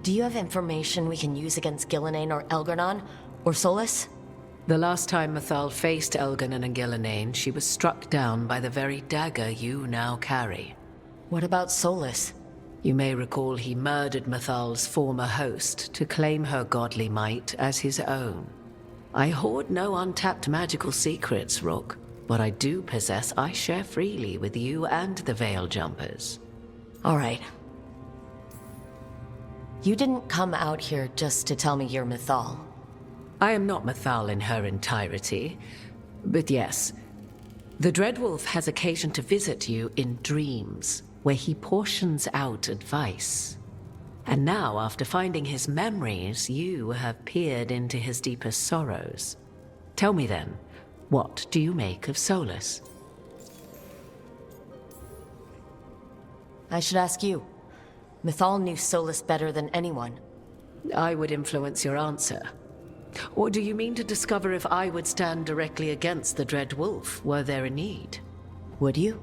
Do you have information we can use against Gillenane or Elgar'nan? Or Solus? The last time Mathal faced Elgar'nan and Gillenane, she was struck down by the very dagger you now carry. What about Solus? You may recall he murdered Mathal's former host to claim her godly might as his own. I hoard no untapped magical secrets, Rook. What I do possess, I share freely with you and the Veil Jumpers. All right. You didn't come out here just to tell me you're Mathal. I am not Mathal in her entirety, but yes, the Dreadwolf has occasion to visit you in dreams, where he portions out advice. And now, after finding his memories, you have peered into his deepest sorrows. Tell me then, what do you make of Solus? I should ask you. Mathal knew Solus better than anyone. I would influence your answer. Or do you mean to discover if I would stand directly against the Dread Wolf, were there a need? Would you?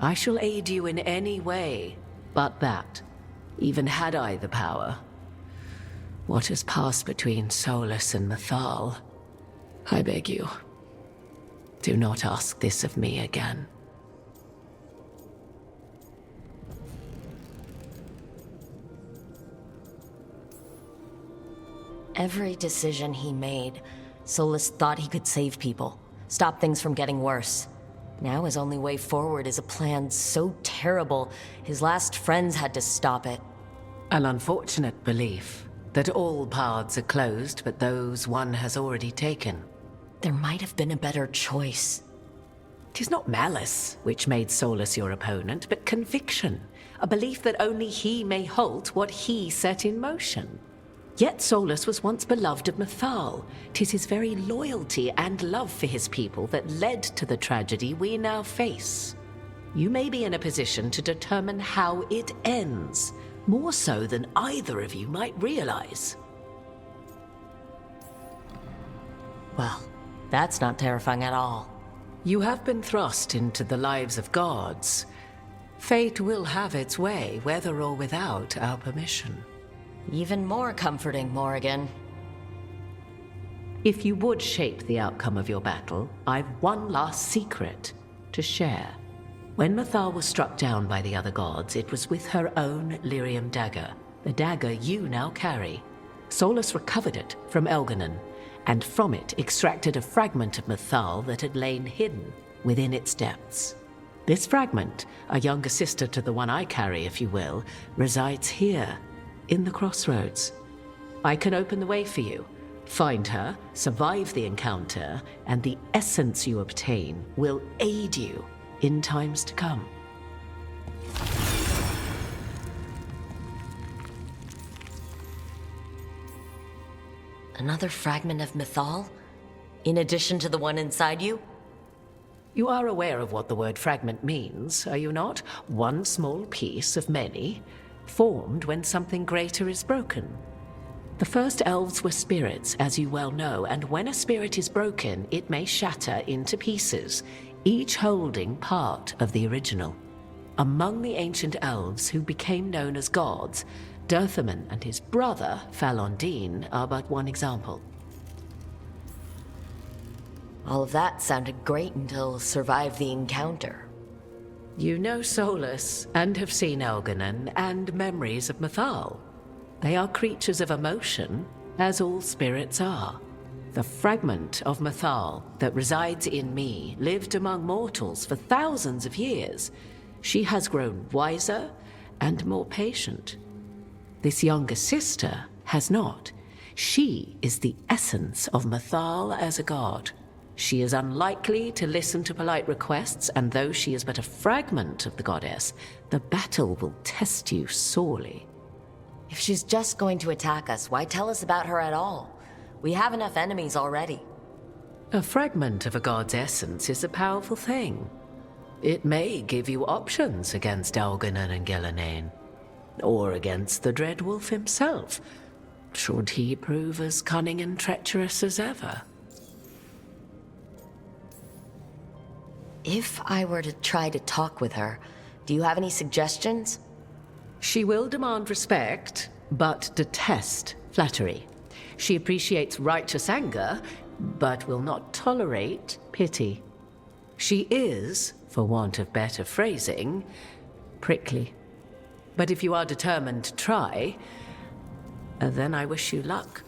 I shall aid you in any way, but that, even had I the power. What has passed between Solus and Mathal, I beg you, do not ask this of me again. Every decision he made, Solus thought he could save people, stop things from getting worse. Now his only way forward is a plan so terrible, his last friends had to stop it. An unfortunate belief, that all paths are closed but those one has already taken. There might have been a better choice. 'Tis not malice which made Solus your opponent, but conviction, a belief that only he may halt what he set in motion. Yet Solus was once beloved of Mathal. 'Tis his very loyalty and love for his people that led to the tragedy we now face. You may be in a position to determine how it ends, more so than either of you might realize. Well, that's not terrifying at all. You have been thrust into the lives of gods. Fate will have its way, whether or without our permission. Even more comforting, Morrigan. If you would shape the outcome of your battle, I've one last secret to share. When Mathal was struck down by the other gods, it was with her own lyrium dagger, the dagger you now carry. Solus recovered it from Elgar'nan, and from it extracted a fragment of Mathal that had lain hidden within its depths. This fragment, a younger sister to the one I carry, if you will, resides here, in the crossroads. I can open the way for you. Find her, survive the encounter, and the essence you obtain will aid you in times to come. Another fragment of Mathal? In addition to the one inside you? You are aware of what the word fragment means, are you not? One small piece of many, formed when something greater is broken. The first elves were spirits, as you well know, and when a spirit is broken, it may shatter into pieces, each holding part of the original. Among the ancient elves who became known as gods, Dirthaman and his brother, Falondine, are but one example. All of that sounded great until survive the encounter. You know Solus, and have seen Elganon, and memories of Mythal. They are creatures of emotion, as all spirits are. The fragment of Mythal that resides in me lived among mortals for thousands of years. She has grown wiser and more patient. This younger sister has not. She is the essence of Mythal as a god. She is unlikely to listen to polite requests, and though she is but a fragment of the goddess, the battle will test you sorely. If she's just going to attack us, why tell us about her at all? We have enough enemies already. A fragment of a god's essence is a powerful thing. It may give you options against Elganon and Gillenane, or against the Dread Wolf himself, should he prove as cunning and treacherous as ever. If I were to try to talk with her, do you have any suggestions? She will demand respect, but detest flattery. She appreciates righteous anger, but will not tolerate pity. She is, for want of better phrasing, prickly. But if you are determined to try, then I wish you luck.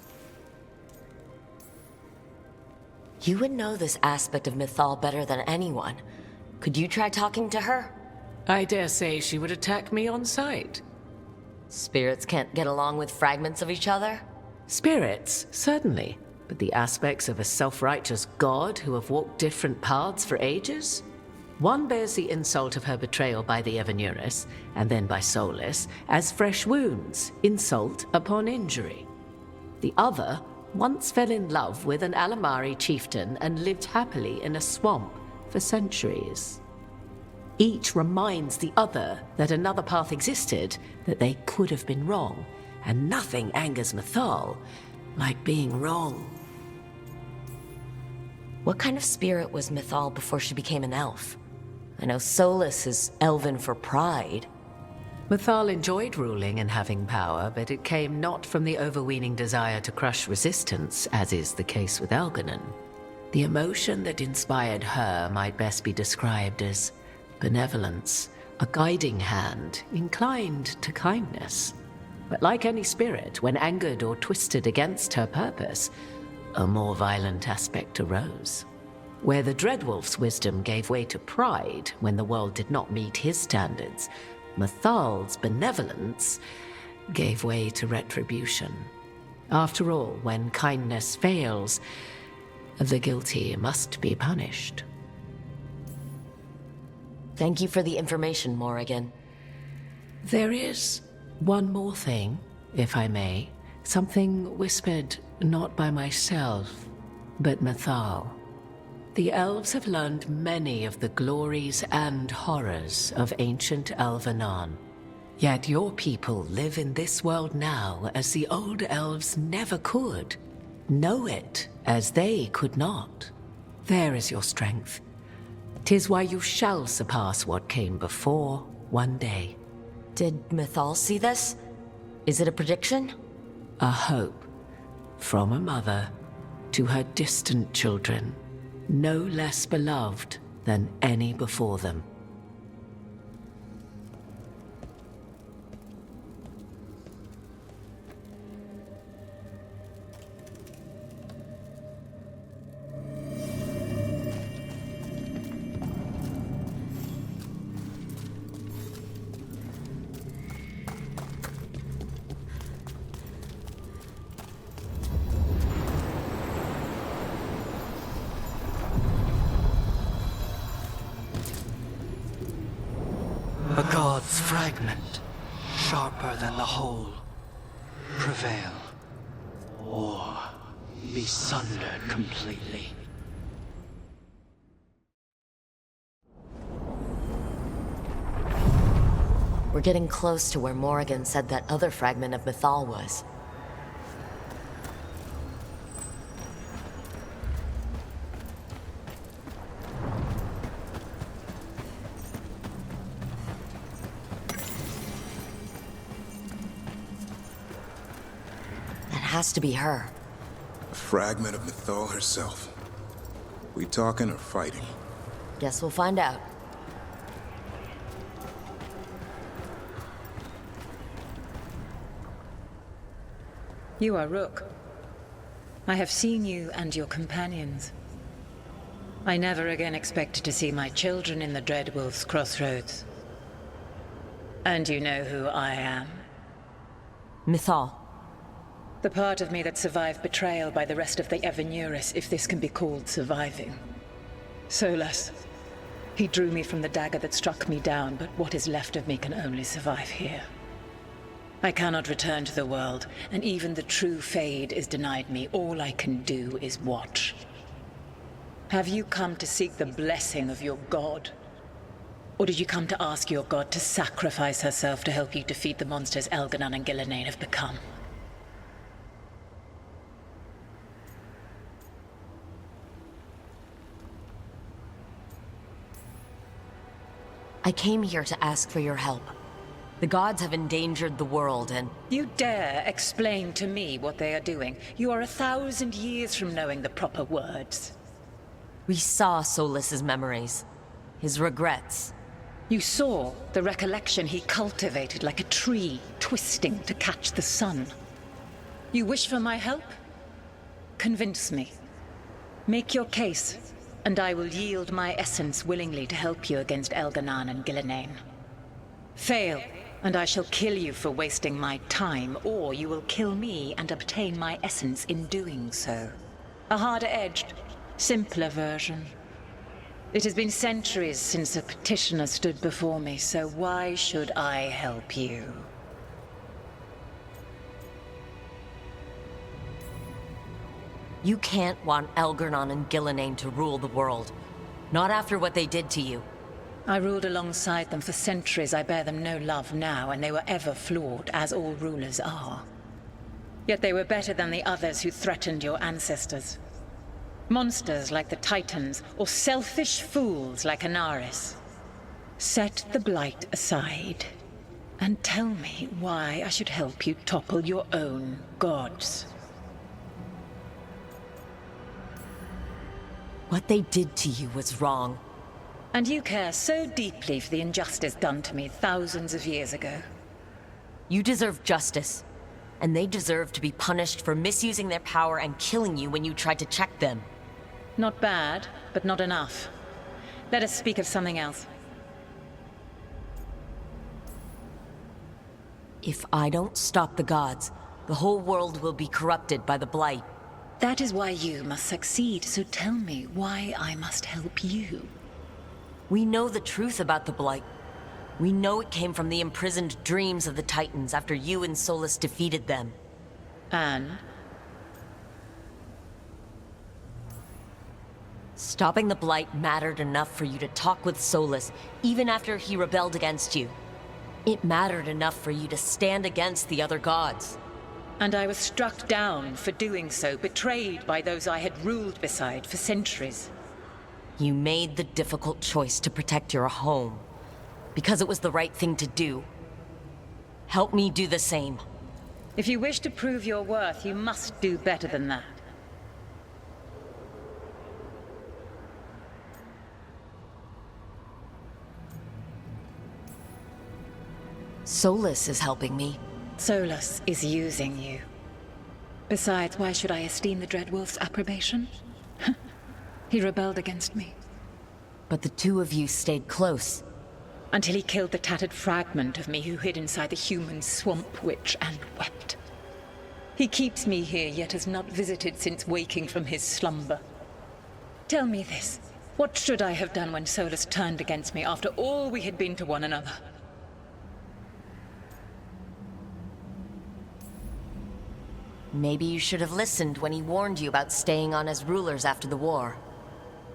You would know this aspect of Mythal better than anyone. Could you try talking to her? I dare say she would attack me on sight. Spirits can't get along with fragments of each other? Spirits, certainly. But the aspects of a self-righteous god who have walked different paths for ages? One bears the insult of her betrayal by the Evanuris, and then by Solus, as fresh wounds, insult upon injury. The other once fell in love with an Alamari chieftain and lived happily in a swamp for centuries. Each reminds the other that another path existed, that they could have been wrong, and nothing angers Mythal like being wrong. What kind of spirit was Mythal before she became an elf? I know Solus is elven for pride. Mythal enjoyed ruling and having power, but it came not from the overweening desire to crush resistance, as is the case with Elganon. The emotion that inspired her might best be described as benevolence, a guiding hand inclined to kindness. But like any spirit, when angered or twisted against her purpose, a more violent aspect arose. Where the Dreadwolf's wisdom gave way to pride when the world did not meet his standards, Mythal's benevolence gave way to retribution. After all, when kindness fails, the guilty must be punished. Thank you for the information, Morrigan. There is one more thing, if I may. Something whispered not by myself, but Mythal. The elves have learned many of the glories and horrors of ancient Elvenon. Yet your people live in this world now as the old elves never could. Know it as they could not. There is your strength. 'Tis why you shall surpass what came before one day. Did Mythal see this? Is it a prediction? A hope. From a mother to her distant children, no less beloved than any before them. A god's fragment, sharper than the whole. Prevail, or be sundered completely. We're getting close to where Morrigan said that other fragment of Mythal was. Has to be her. A fragment of Mythal herself. We talking or fighting? Guess we'll find out. You are Rook. I have seen you and your companions. I never again expected to see my children in the Dreadwolf's crossroads. And you know who I am? Mythal. The part of me that survived betrayal by the rest of the Evenuris, if this can be called surviving. Solus. He drew me from the dagger that struck me down, but what is left of me can only survive here. I cannot return to the world, and even the true Fade is denied me. All I can do is watch. Have you come to seek the blessing of your god? Or did you come to ask your god to sacrifice herself to help you defeat the monsters Elgar'nan and Gillenane have become? I came here to ask for your help. The gods have endangered the world and... You dare explain to me what they are doing? You are 1,000 years from knowing the proper words. We saw Solus's memories. His regrets. You saw the recollection he cultivated like a tree, twisting to catch the sun. You wish for my help? Convince me. Make your case, and I will yield my essence willingly to help you against Elgar'nan and Gillenane. Fail, and I shall kill you for wasting my time, or you will kill me and obtain my essence in doing so. A harder-edged, simpler version. It has been centuries since a petitioner stood before me, so why should I help you? You can't want Elgar'nan and Gillenane to rule the world. Not after what they did to you. I ruled alongside them for centuries. I bear them no love now, and they were ever flawed, as all rulers are. Yet they were better than the others who threatened your ancestors. Monsters like the Titans, or selfish fools like Anaris. Set the Blight aside, and tell me why I should help you topple your own gods. What they did to you was wrong. And you care so deeply for the injustice done to me thousands of years ago. You deserve justice, and they deserve to be punished for misusing their power and killing you when you tried to check them. Not bad, but not enough. Let us speak of something else. If I don't stop the gods, the whole world will be corrupted by the Blight. That is why you must succeed, so tell me why I must help you. We know the truth about the Blight. We know it came from the imprisoned dreams of the Titans after you and Solus defeated them. And? Stopping the Blight mattered enough for you to talk with Solus, even after he rebelled against you. It mattered enough for you to stand against the other gods. And I was struck down for doing so, betrayed by those I had ruled beside for centuries. You made the difficult choice to protect your home, because it was the right thing to do. Help me do the same. If you wish to prove your worth, you must do better than that. Solus is helping me. Solus is using you. Besides, why should I esteem the Dreadwolf's approbation? He rebelled against me. But the two of you stayed close. Until he killed the tattered fragment of me who hid inside the human swamp witch and wept. He keeps me here, yet has not visited since waking from his slumber. Tell me this. What should I have done when Solus turned against me after all we had been to one another? Maybe you should have listened when he warned you about staying on as rulers after the war.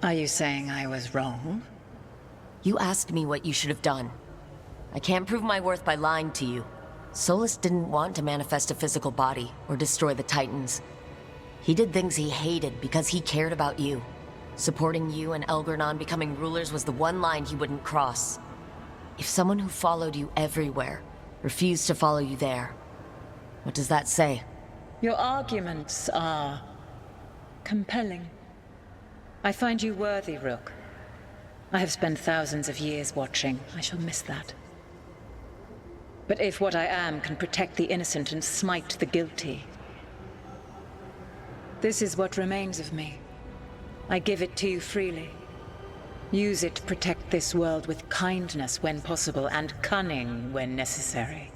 Are you saying I was wrong? You asked me what you should have done. I can't prove my worth by lying to you. Solus didn't want to manifest a physical body or destroy the Titans. He did things he hated because he cared about you. Supporting you and Elgar'nan becoming rulers was the one line he wouldn't cross. If someone who followed you everywhere refused to follow you there, what does that say? Your arguments are compelling. I find you worthy, Rook. I have spent thousands of years watching. I shall miss that. But if what I am can protect the innocent and smite the guilty, This is what remains of me. I give it to you freely. Use it to protect this world with kindness when possible and cunning when necessary.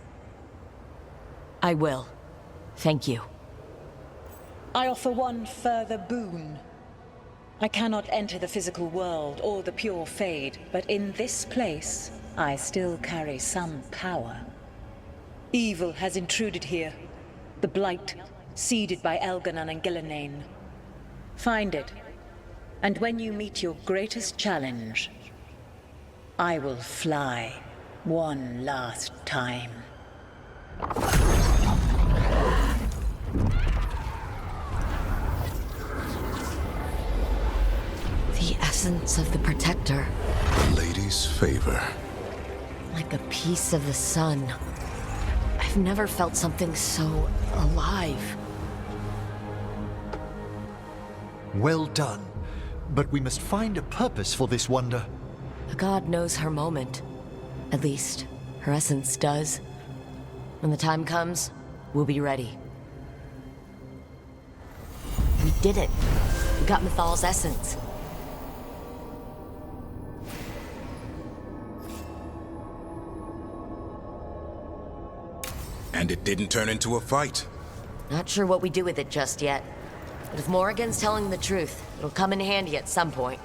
I will. Thank you. I offer one further boon. I cannot enter the physical world or the pure Fade, but in this place, I still carry some power. Evil has intruded here. The Blight, seeded by Elgar'nan and Gillenane. Find it, and when you meet your greatest challenge, I will fly one last time. The essence of the Protector. A lady's favor. Like a piece of the sun. I've never felt something so alive. Well done. But we must find a purpose for this wonder. A god knows her moment. At least, her essence does. When the time comes, we'll be ready. We did it. We got Mythal's essence. And it didn't turn into a fight. Not sure what we do with it just yet. But if Morrigan's telling the truth, it'll come in handy at some point.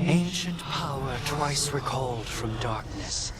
Ancient power twice recalled from darkness.